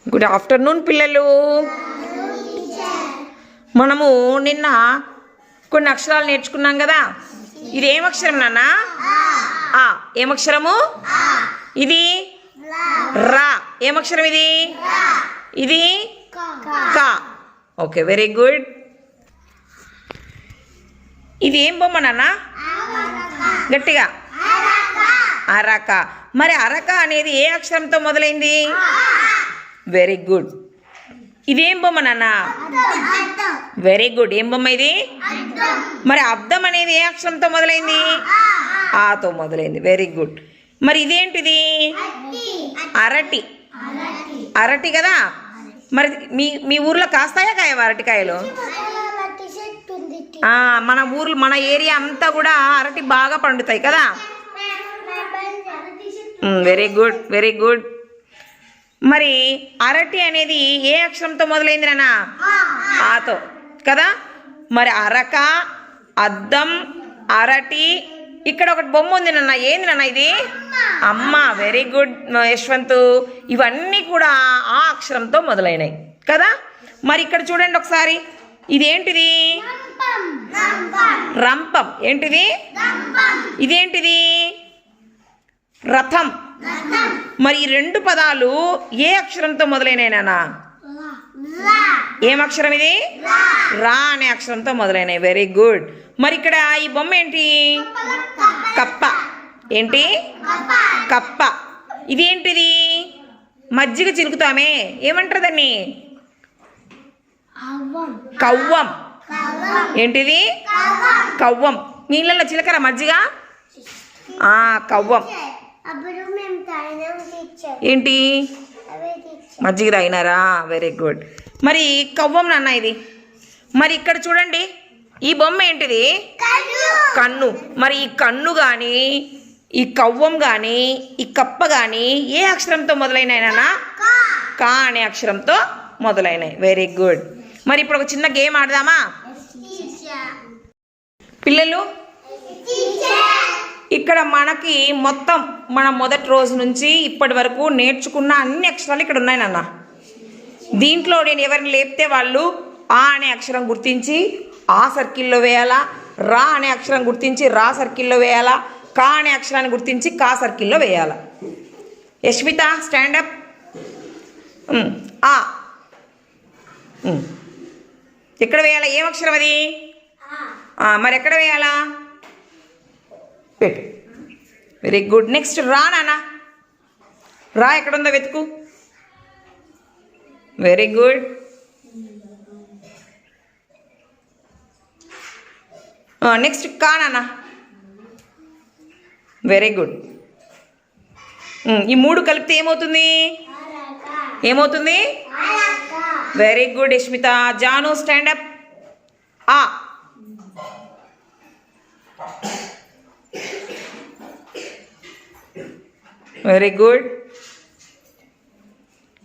Good afternoon పిల్లలు. మనము నిన్న కొన్ని అక్షరాలు నేర్చుకున్నాం కదా. ఇది ఏం అక్షరం నాన్న? ఆ. ఏమక్షరము? ఇది రా. ఏమక్షరం ఇది? ఇది కా. Okay, very good. ఇది ఏం బొమ్మ నాన్న? గట్టిగా. అరక. మరి అరక అనేది ఏ అక్షరంతో మొదలైంది? Very good. ఇదేం బొమ్మ నాన్న? Very good. ఏం బొమ్మ ఇది? మరి అద్దం అనేది ఏ అక్షరంతో మొదలైంది? ఆతో మొదలైంది. Very good. మరి ఇదేంటిది? అరటి. అరటి కదా. మరి మీ మీ ఊర్లో కాస్తాయా కాయవా అరటికాయలు? మన ఏరియా అంతా కూడా అరటి బాగా పండుతాయి కదా. Very good, very good. మరి అరటి అనేది ఏ అక్షరంతో మొదలైంది నాన్న? ఆతో కదా. మరి అరక, అద్దం, అరటి. ఇక్కడ ఒకటి బొమ్మ ఉంది నాన్న. ఏంది నాన్న ఇది? అమ్మ. Very good Yashwant. ఇవన్నీ కూడా ఆ అక్షరంతో మొదలైనవి కదా. మరి ఇక్కడ చూడండి ఒకసారి. ఇదేంటిది? రంపం. ఏంటిది? ఇదేంటిది? రథం. మరి ఈ రెండు పదాలు ఏ అక్షరంతో మొదలైనవి నాన్న? ఏం అక్షరం ఇది? రా అనే అక్షరంతో మొదలైనవి. Very good. మరి ఇక్కడ ఈ బొమ్మ ఏంటి? కప్ప. ఏంటి? కప్ప. ఇదేంటిది? మజ్జిగ చిలుకుతామే, ఏమంటారు దాన్ని? కవ్వం. ఏంటిది? కవ్వం. నీళ్ళల్లో చిలకర మజ్జిగ. కవ్వం. ఏంటి? మజ్జిగ తాగినారా? Very good. మరి కవ్వం నాన్న ఇది. మరి ఇక్కడ చూడండి, ఈ బొమ్మ ఏంటిది? కన్ను. మరి ఈ కన్ను కానీ, ఈ కవ్వం కానీ, ఈ కప్ప కానీ ఏ అక్షరంతో మొదలైనవి నాన్న? కా అనే అక్షరంతో మొదలైనవి. Very good. మరి ఇప్పుడు ఒక చిన్న గేమ్ ఆడదామా పిల్లలు? ఇక్కడ మనకి మొత్తం మన మొదటి రోజు నుంచి ఇప్పటి వరకు నేర్చుకున్న అన్ని అక్షరాలు ఇక్కడ ఉన్నాయి నాన్న. దీంట్లో నేను ఎవరిని లేపితే వాళ్ళు ఆ అనే అక్షరం గుర్తించి ఆ సర్కిల్లో వేయాలా, రా అనే అక్షరం గుర్తించి రా సర్కిల్లో వేయాలా, కా అనే అక్షరాన్ని గుర్తించి కా సర్కిల్లో వేయాలా. యశ్మిత స్టాండప్. ఆ. ఎక్కడ వేయాలా? ఏం అక్షరం అది? మరి ఎక్కడ వేయాలా? పెట్టు. Very good. నెక్స్ట్ రా నాన్న. రా ఎక్కడుందో వెతుకు. Very good. నెక్స్ట్ కా నాన్న. Very good. ఈ మూడు కలిపితే ఏమవుతుంది? ఏమవుతుంది? Very good Yashmitha. Janu stand up. ఆ. Very good.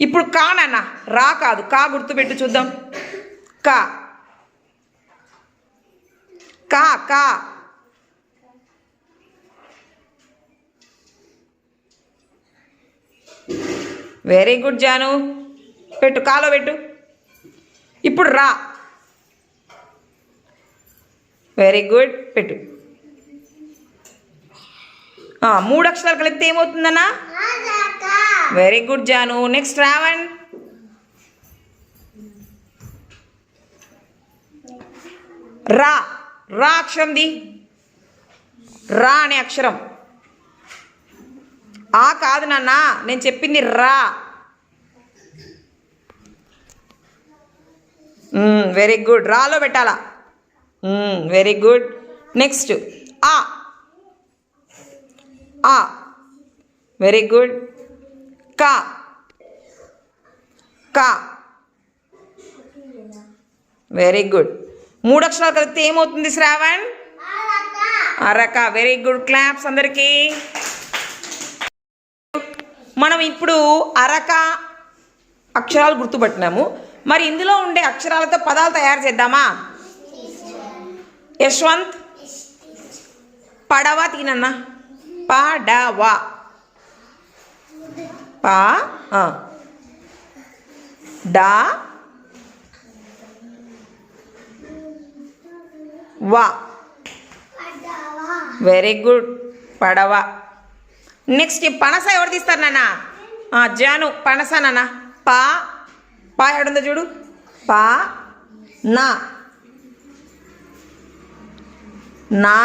ఇప్పుడు కా నాన్న. రా కాదు, కా గుర్తుపెట్టు చూద్దాం. కా. కా. కా. Very good Janu. పెట్టు, కాలో పెట్టు. ఇప్పుడు రా. Very good. పెట్టు. మూడు అక్షరాలు కలిపితే ఏమవుతుందన్నా? Very good Janu. Next Ravan. రా. రా అక్షరంది. రా అనే అక్షరం. ఆ కాదు నాన్న, నేను చెప్పింది రా. Very good. రాలో పెట్టాలా. Very good. నెక్స్ట్ ఆ. ఆ. Very good. కా. కా. Very good. మూడు అక్షరాలు కలిపితే ఏమవుతుంది శ్రావణ్? అరక. Very good. క్లాప్స్ అందరికీ. మనం ఇప్పుడు అరక అక్షరాలు గుర్తుపట్టినాము. మరి ఇందులో ఉండే అక్షరాలతో పదాలు తయారు చేద్దామా? యశ్వంత్. పడవ తినన్న. పడవ. పా. డా వా. వెరీ గుడ్, పడవ. నెక్స్ట్ ఈ పనస ఎవరు తీస్తారు నాన్న? జాను, పనస నాన్న. పా పా ఎక్కడుందో చూడు. పా నా నా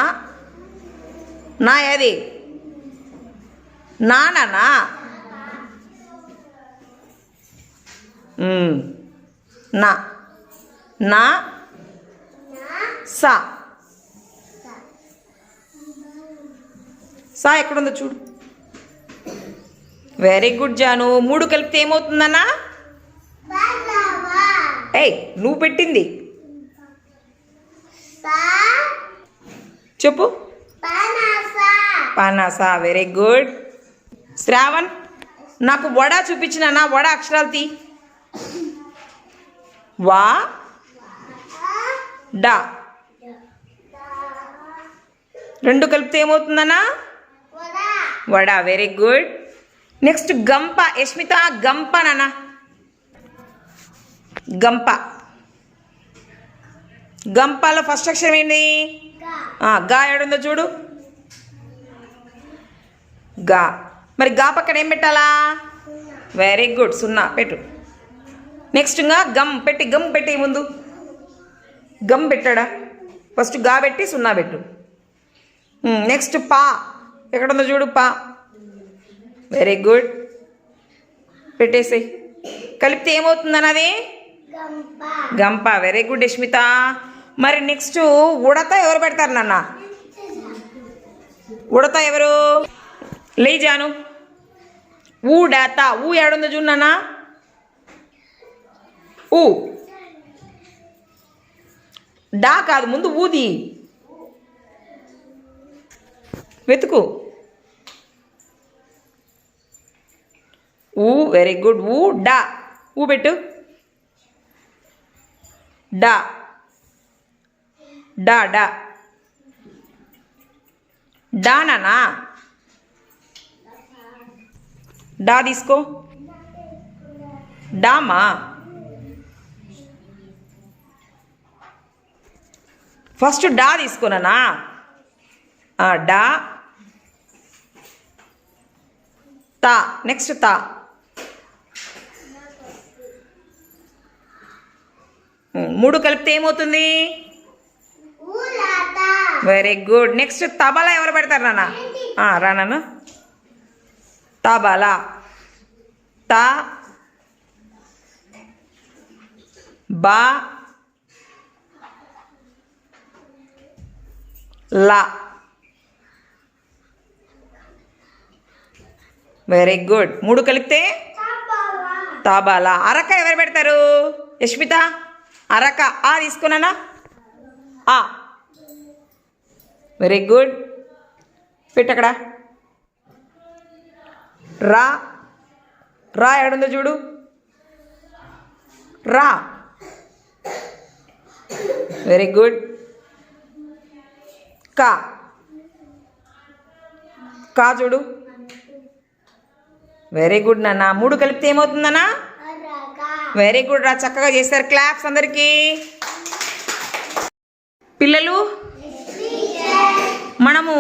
నా ఏది? నానా నా నా సా సా ఎక్కడుందో చూడు. Very good Janu. 3 కలిపితే ఏమవుతుందన్నా? ఏయ్, నువ్వు పెట్టింది చెప్పు. పనసా. Very good. శ్రావణ్, నాకు వడ చూపించిన వడ అక్షరాలు తీ. వా డా. 2 కలిపితే ఏమవుతుందన్నా? వడ. Very good. నెక్స్ట్ గంప. యష్మిత, గంప నాన్న. గంప. గంపలో ఫస్ట్ అక్షరం ఏంటి? గా ఏడుందో చూడు. గా. మరి గా పక్కన ఏం పెట్టాలా? వెరీ గుడ్, 0 పెట్టు. నెక్స్ట్ గమ్ పెట్టి, గమ్ పెట్టి ముందు. గమ్ పెట్టాడా? ఫస్ట్ గా పెట్టి 0 పెట్టు. నెక్స్ట్ పా ఎక్కడుందో చూడు. పా. వెరీ గుడ్, పెట్టేసేయి. కలిపితే ఏమవుతుందన్నది? గంప. Very good Yashmitha. మరి నెక్స్ట్ ఉడత ఎవరు పెడతారు నాన్న? ఉడత ఎవరు? లేజాను. ఊడత. ఊ ఏడుందో చూడు నాన్న. ఊ. డా కాదు, ముందు ఊది వెతుకు. ఊ. Very good. ఊ డా. ఊ పెట్టు. డా డా డా. డానా? డా తీసుకో. డామా. ఫస్ట్ డా తీసుకోనా? డా. తా. నెక్స్ట్ తా. మూడు కలిపితే ఏమవుతుంది? Very good. నెక్స్ట్ తబలా ఎవరు పెడతారు నాన్న? రా నాన్న. తబలా. తా బా లా. Very good. 3 కలిపితే తబలా. అరక ఎవరు పెడతారు? యష్మిత, అరక. ఆ తీసుకున్నానా? ఆ. వెరీ గుడ్, పెట్టక్కడ. రా. రా ఎక్కడుందో చూడు. రా. Very good. కా. కా చూడు. వెరీ గుడ్ నాన్న. 3 కలిపితే ఏమవుతుందన్నా? వెరీ గుడ్ రా, చక్కగా చేశారు. క్లాప్స్ అందరికీ. పిల్లలు, మనము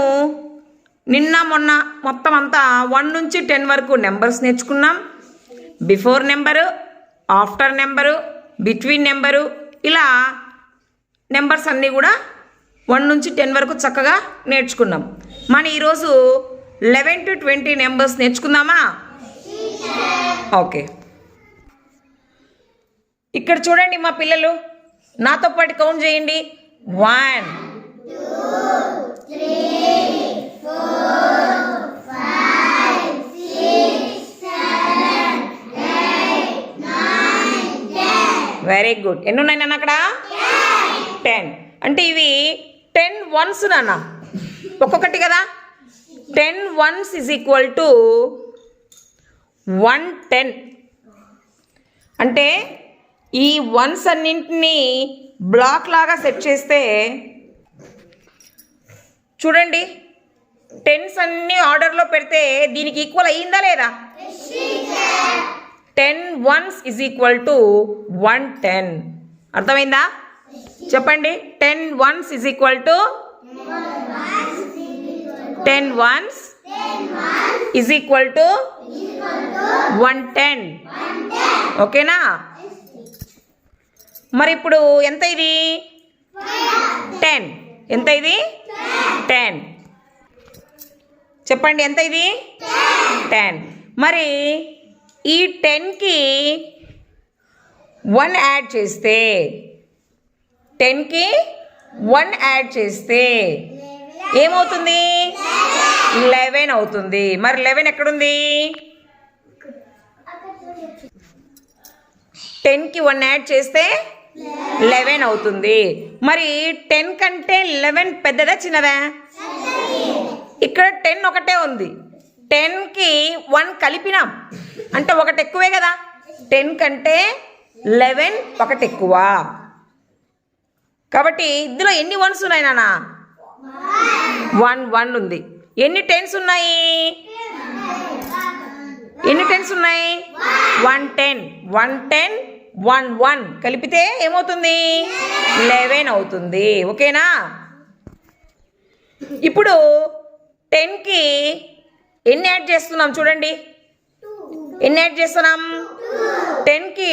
నిన్న మొన్న మొత్తం అంతా 1 నుంచి 10 వరకు నెంబర్స్ నేర్చుకున్నాం. Before number, after number, between number, ఇలా నెంబర్స్ అన్నీ కూడా 1 నుంచి 10 వరకు చక్కగా నేర్చుకున్నాం. మన ఈరోజు 11 to 20 నెంబర్స్ నేర్చుకుందామా? ఓకే, ఇక్కడ చూడండి మా పిల్లలు, నాతో పాటు కౌంట్ చేయండి. 1 2 3 4 5 6 7 8 9 10. Very good. ఎన్ని ఉన్నాయి నాన్న అక్కడ? 10. అంటే ఇవి 10 ones నాన్న, ఒక్కొక్కటి కదా. 10 ones is equal to 110. అంటే ఈ వన్స్ అన్నింటినీ బ్లాక్ లాగా సెట్ చేస్తే చూడండి, 10s అన్నీ ఆర్డర్లో పెడితే దీనికి ఈక్వల్ అయ్యిందా లేదా? 10 ones is equal to 110. అర్థమైందా? చెప్పండి. 10 ones is equal to 10 ones is equal to 110. ఓకేనా? మరి ఇప్పుడు ఎంత ఇది? 10. ఎంత ఇది? 10. చెప్పండి ఎంత ఇది? 10. మరి ఈ 10కి 1 యాడ్ చేస్తే 10కి 1 యాడ్ చేస్తే ఏమవుతుంది? 11 అవుతుంది. మరి 11 ఎక్కడుంది? 10కి 1 యాడ్ చేస్తే 11 అవుతుంది. మరి 10 కంటే 11 పెద్దదా చిన్నదా? ఇక్కడ 10 ఒకటే ఉంది. 10కి 1 కలిపినాం అంటే ఒకటి ఎక్కువే కదా. 10 కంటే 11 ఒకటి ఎక్కువ. కాబట్టి ఇందులో ఎన్ని వన్స్ ఉన్నాయి నాన్న? 1 ఉంది. ఎన్ని 10s ఉన్నాయి? ఎన్ని 10s ఉన్నాయి? 110. 1 కలిపితే ఏమవుతుంది? 11 అవుతుంది. ఓకేనా? ఇప్పుడు 10కి ఎన్ని యాడ్ చేస్తున్నాం చూడండి. ఎన్ని యాడ్ చేస్తున్నాం? 10కి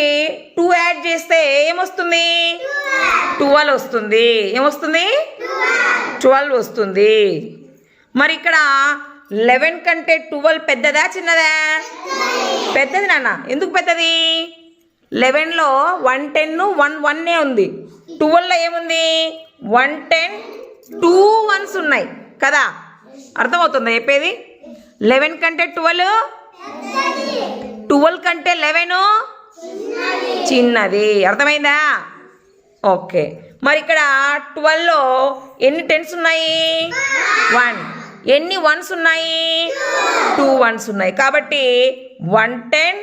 2 యాడ్ చేస్తే ఏమొస్తుంది? 12 వస్తుంది. ఏమొస్తుంది? 12 వస్తుంది. మరి ఇక్కడ 11 కంటే 12 పెద్దదా చిన్నదా? పెద్దది నాన్న. ఎందుకు పెద్దది? 11లో 110 1 ఉంది. 12లో ఏముంది? 110 2 ones ఉన్నాయి కదా. అర్థమవుతుందా చెప్పేది? 11 కంటే 12 కంటే 11 చిన్నది. అర్థమైందా? ఓకే. మరి ఇక్కడ 12లో ఎన్ని 10s ఉన్నాయి? 1. ఎన్ని 1s ఉన్నాయి? 2 ones ఉన్నాయి. కాబట్టి 110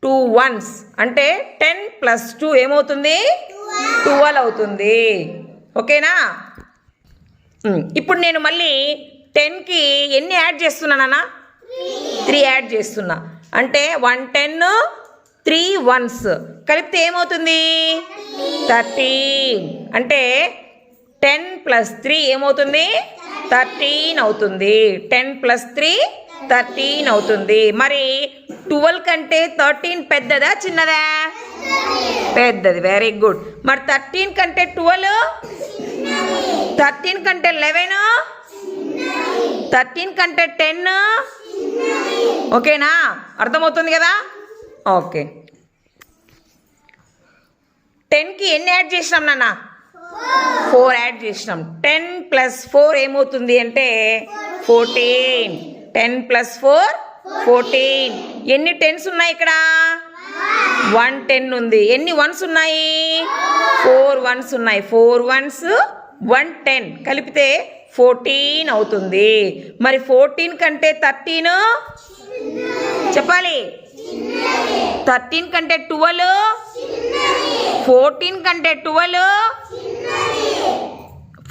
2 ones అంటే 10 + 2 ఏమవుతుంది? 12 అవుతుంది. ఓకేనా? ఇప్పుడు నేను మళ్ళీ 10కి ఎన్ని యాడ్ చేస్తున్నానన్నా? 3 యాడ్ చేస్తున్నా. అంటే 110 3 ones కలిపితే ఏమవుతుంది? 13. అంటే 10 + 3 ఏమవుతుంది? 13 అవుతుంది. 10 + 3 13 అవుతుంది. మరి 12 కంటే 13 పెద్దదా చిన్నదా? పెద్దది. Very good. మరి 13 కంటే 12 13 కంటే 11 13 కంటే 10 ఓకేనా? అర్థమవుతుంది కదా? ఓకే. 10కి ఎన్ని యాడ్ చేసినాం నాన్న? 4 యాడ్ చేసినాం. 10 + 4 ఏమవుతుంది అంటే 14. 10 + 4 14. ఎన్ని 10s ఉన్నాయి ఇక్కడ? 110 ఉంది. ఎన్ని 1s ఉన్నాయి? 4 ones ఉన్నాయి. 4 ones 110 కలిపితే 14 అవుతుంది. మరి 14 కంటే 13 చెప్పాలి. 13 కంటే 12 14 కంటే 12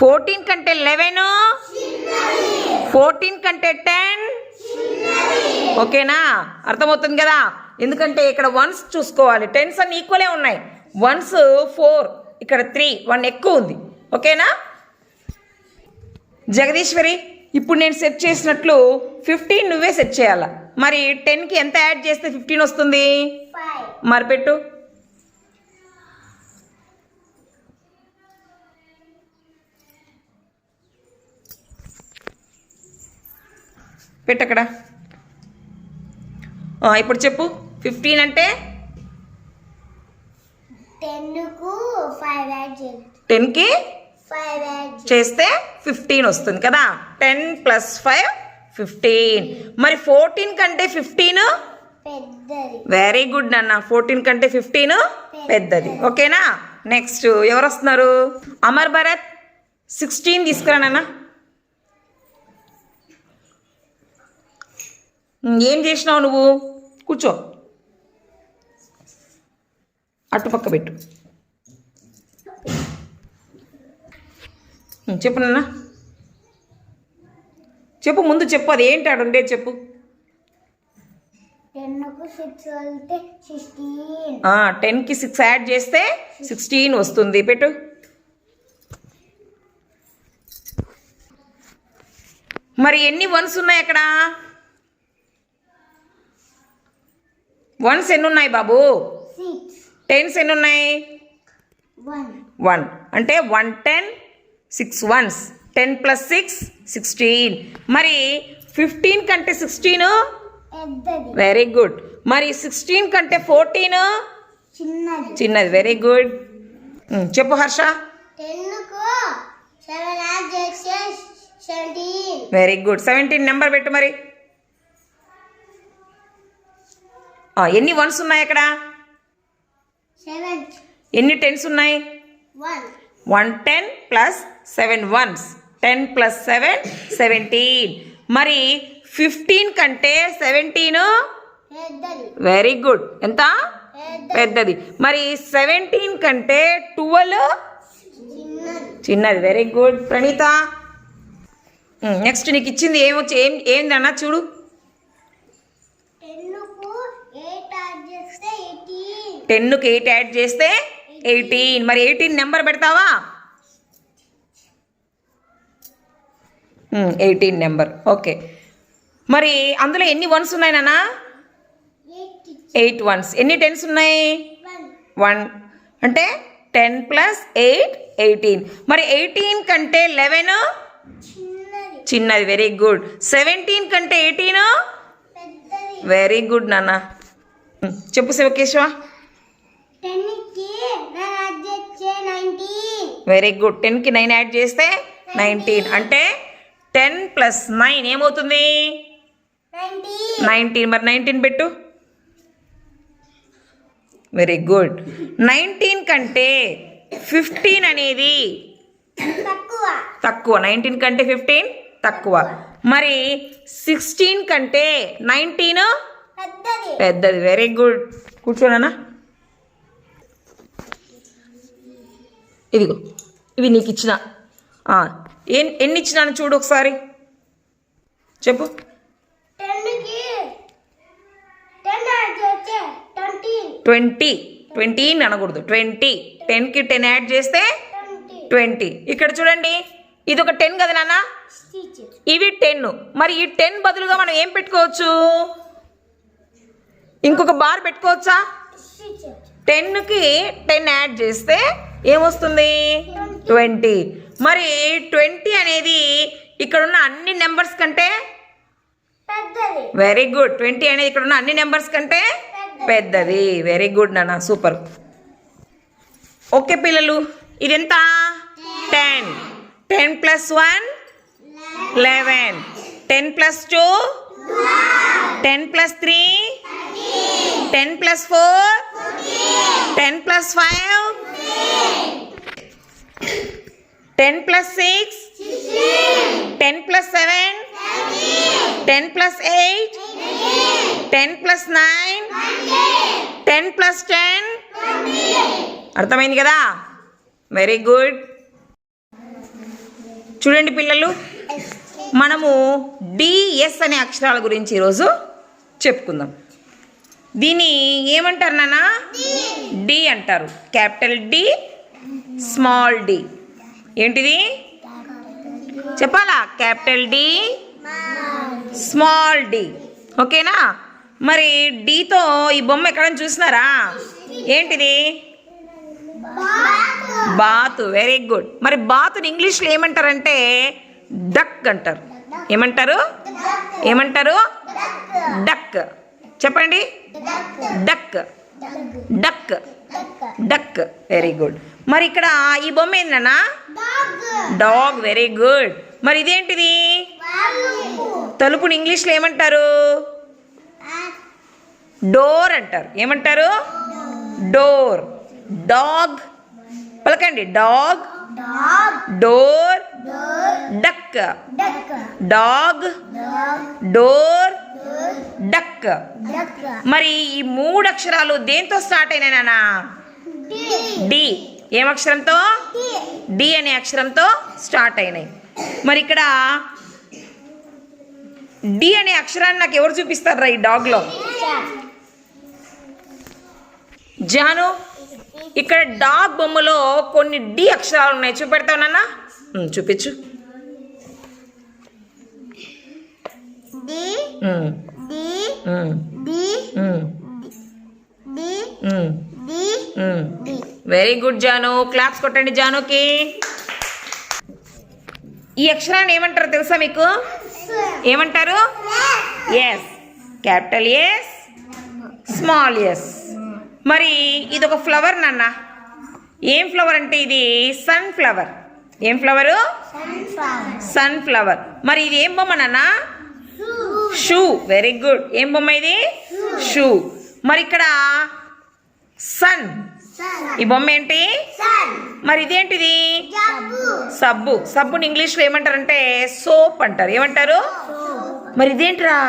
14 కంటే 11 14 కంటే 10 ఓకేనా? అర్థమవుతుంది కదా? ఎందుకంటే ఇక్కడ 1s చూసుకోవాలి. 10s అన్ని ఈక్వలే ఉన్నాయి. 1s 4 ఇక్కడ 3 1 ఎక్కువ ఉంది. ఓకేనా? జగదీశ్వరి ఇప్పుడు నేను సెట్ చేసినట్లు 15 నువ్వే సెట్ చేయాలా. మరి 10కి ఎంత యాడ్ చేస్తే 15 వస్తుంది? మరి పెట్టు. పెట్టక్కడ. ఇప్పుడు చెప్పు. 15 అంటే 10కి 5 చేస్తే 15 వస్తుంది కదా. 10 + 5 15. మరి 14 కంటే 15 పెద్దది. వెరీ గుడ్ నాన్న. 14 కంటే 15 పెద్దది. ఓకేనా? నెక్స్ట్ ఎవరు వస్తున్నారు? అమర్ భరత్ 16 తీసుకురా నాన్న. ఏం చేసినావు నువ్వు? కూర్చో. అటుపక్క పెట్టు. చెప్పు నాన్న. చెప్పు. ముందు చెప్పు. అది ఏంటి ఆడుండే చెప్పు. 10కు 6 వెళ్తే 16. 10కి 6 యాడ్ చేస్తే 16 వస్తుంది. పెట్టు. మరి ఎన్ని వన్స్ ఉన్నాయి అక్కడ? వన్స్ ఎన్ని ఉన్నాయి బాబు? 6. టెన్స్ ఎన్ని ఉన్నాయి? 1. అంటే 1 10 6 వన్స్. 10 + 6 16. మరి 15 కంటే 16 పెద్దది. Very good. మరి 16 కంటే 14 చిన్నది. Very good. చెప్పు హర్ష. 10కు 7 యాడ్ చేస్తే 17. Very good. 17 నెంబర్ పెట్టు మరి. ఎన్ని వన్స్ ఉన్నాయి అక్కడ? 7. ఎన్ని టెన్స్ ఉన్నాయి? 1. 1 10 + 7 వన్స్. 10 + 7 17. మరి 15 కంటే 17 పెద్దది. Very good. ఎంత? పెద్దది. మరి 17 కంటే 12 చిన్నది. Very good Praneetha. నెక్స్ట్ నీకు ఇచ్చింది ఏందన్నా చూడు. 10కు 8 యాడ్ చేస్తే 18. 10కి 8 యాడ్ చేస్తే 18. మరి 18 నెంబర్ పెడతావా? 18 నెంబర్. ఓకే. మరి అందులో ఎన్ని వన్స్ ఉన్నాయి నాన్న? 8 వన్స్. ఎన్ని టెన్స్ ఉన్నాయి? 1. అంటే 10 + 8 18. మరి 18 కంటే 11 చిన్నది. Very good. 17 కంటే 18 పెద్దది. వెరీ గుడ్ నాన్న. చెప్పు శివకేశవ. 10కి 9 యాడ్ చేస్తే 19. Very good. 10కి 9 యాడ్ చేస్తే 19. అంటే 10 + 9 ఏమవుతుంది? 19. మరి 19 పెట్టు. Very good. 19 కంటే 15 అనేది తక్కువ. 19 కంటే 15 తక్కువ. మరి 16 కంటే 19 పెద్దది. Very good. కూర్చోనా. ఇదిగో ఇవి నీకు ఇచ్చిన. ఎన్ని ఇచ్చినాను చూడు ఒకసారి చెప్పు. 10కి 10 యాడ్ చేస్తే 20. 20 అనకూడదు. 20. 10కి 10 యాడ్ చేస్తే 20. ఇక్కడ చూడండి, ఇది ఒక 10 కదా నాన్న. ఇవి 10. మరి ఈ 10 బదులుగా మనం ఏం పెట్టుకోవచ్చు? ఇంకొక బార్ పెట్టుకోవచ్చా? 10కి 10 యాడ్ చేస్తే ఏమొస్తుంది? 20. మరి 20 అనేది ఇక్కడ ఉన్న అన్ని నెంబర్స్ కంటే పెద్దది. Very good. 20 అనేది ఇక్కడ ఉన్న అన్ని నెంబర్స్ కంటే పెద్దది. వెరీ గుడ్ నాన్న. సూపర్. ఓకే పిల్లలు, ఇది ఎంత? 10. 10 + 1 11. 10 + 2 10 + 3 10 + 4 10 + 5 10 + 6 10 + 7 10 + 8 10 + 9 10 + 10 అర్థమైంది కదా? Very good. చూడండి పిల్లలు, మనము డిఎస్ అనే అక్షరాల గురించి ఈరోజు చెప్పుకుందాం. దీన్ని ఏమంటారు నాన్న? డి అంటారు. Capital D, small D. ఏంటిది చెప్పాలా? Capital D, small D. ఓకేనా? మరి డితో ఈ బొమ్మ ఎక్కడైనా చూసినారా? ఏంటిది? బాతు. Very good. మరి బాతుని ఇంగ్లీష్లో ఏమంటారంటే డక్ అంటారు. ఏమంటారు? డక్. చెప్పండి. Duck. Duck. Duck. Very good. మరి ఇక్కడ ఈ బొమ్మ ఏందన్నా? డాగ్. Very good. మరి ఇదేంటిది? తలుపుని ఇంగ్లీష్లో ఏమంటారు? డోర్ అంటారు. ఏమంటారు? డోర్. డాగ్ పలకండి. Dog, door, duck. Dog, door, duck. మరి ఈ 3 అక్షరాలు దేంతో స్టార్ట్ అయినాయి నాన్న? డి. ఏం అక్షరంతో? డి అనే అక్షరంతో స్టార్ట్ అయినాయి. మరి ఇక్కడ డి అనే అక్షరాన్ని నాకు ఎవరు చూపిస్తారా ఈ డాగ్లో? జాను, ఇక్కడ డాగ్ బొమ్మలో కొన్ని డి అక్షరాలు ఉన్నాయి, చూపెడతావు నాన్న? చూపించు. D um, D um, D um, D um, D um. D. Very good Janu, claps కొట్టండి జానుకి. ఈ అక్షరాన్ని ఏమంటారు తెలుసా మీకు? ఏమంటారు? S, capital S, small S. మరి ఇది ఒక ఫ్లవర్ నాన్న. ఏం ఫ్లవర్ అంటే ఇది సన్ ఫ్లవర్. ఏం ఫ్లవరు? Sunflower. మరి ఇది ఏం బొమ్మ నాన్న? షూ. Very good. ఏం బొమ్మ ఇది? షూ. మరి ఇక్కడ సన్, ఈ బొమ్మ ఏంటి? మరి ఇదేంటిది? సబ్బు. సబ్బుని ఇంగ్లీష్లో ఏమంటారంటే సోప్ అంటారు. ఏమంటారు? మరి ఇదేంటిరా?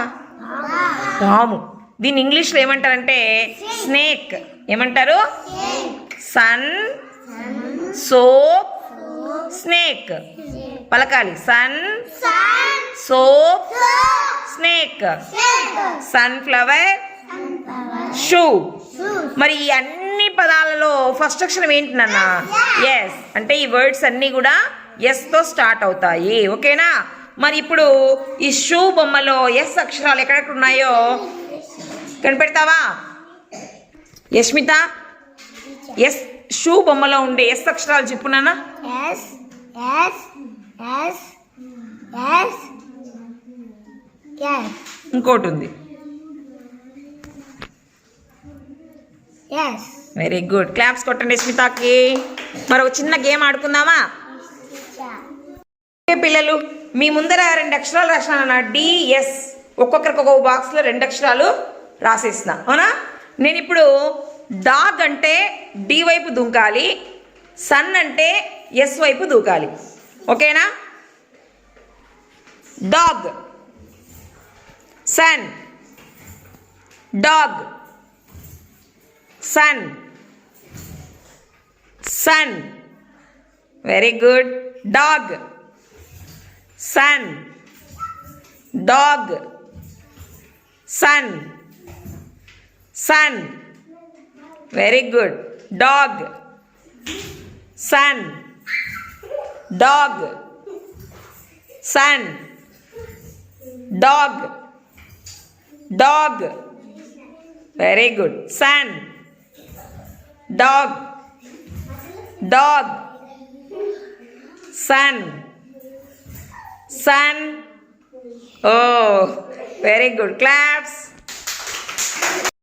పాము. దీన్ని ఇంగ్లీష్లో ఏమంటారంటే స్నేక్. ఏమంటారు? Sun, soap, snake. పలకాలి. Sun, soap, snake, sunflower, shoe. మరి ఈ అన్ని పదాలలో ఫస్ట్ అక్షరం ఏంటి నాన్న? ఎస్. అంటే ఈ వర్డ్స్ అన్నీ కూడా ఎస్తో స్టార్ట్ అవుతాయి. ఓకేనా? మరి ఇప్పుడు ఈ షూ బొమ్మలో ఎస్ అక్షరాలు ఎక్కడెక్కడ ఉన్నాయో కనిపెడతావా? యష్మిత, ఎస్ షూ బొమ్మలో ఉండే ఎస్ అక్షరాలు చెప్పు నాన్న. S S S S S. ఇంకోటి ఉంది. ఎస్. Very good. క్లాప్స్ కొట్టండి యష్మితకి. మరి ఒక చిన్న గేమ్ ఆడుకుందామా? ఓకే పిల్లలు, మీ ముందర 2 అక్షరాలు రాసినా డిఎస్. ఒక్కొక్కరికి ఒక్కొక్క బాక్స్లో 2 అక్షరాలు రాసేసిన. అవునా? నేను ఇప్పుడు డాగ్ అంటే డి వైపు దూకాలి, సన్ అంటే ఎస్ వైపు దూకాలి. ఓకేనా? Dog, sun, dog, sun, sun. Very good. Dog, sun, dog, sun, sun. Very good. Dog, sun, dog, sun, dog, dog. Very good. Sun, dog, dog, sun, sun. Oh very good. Claps.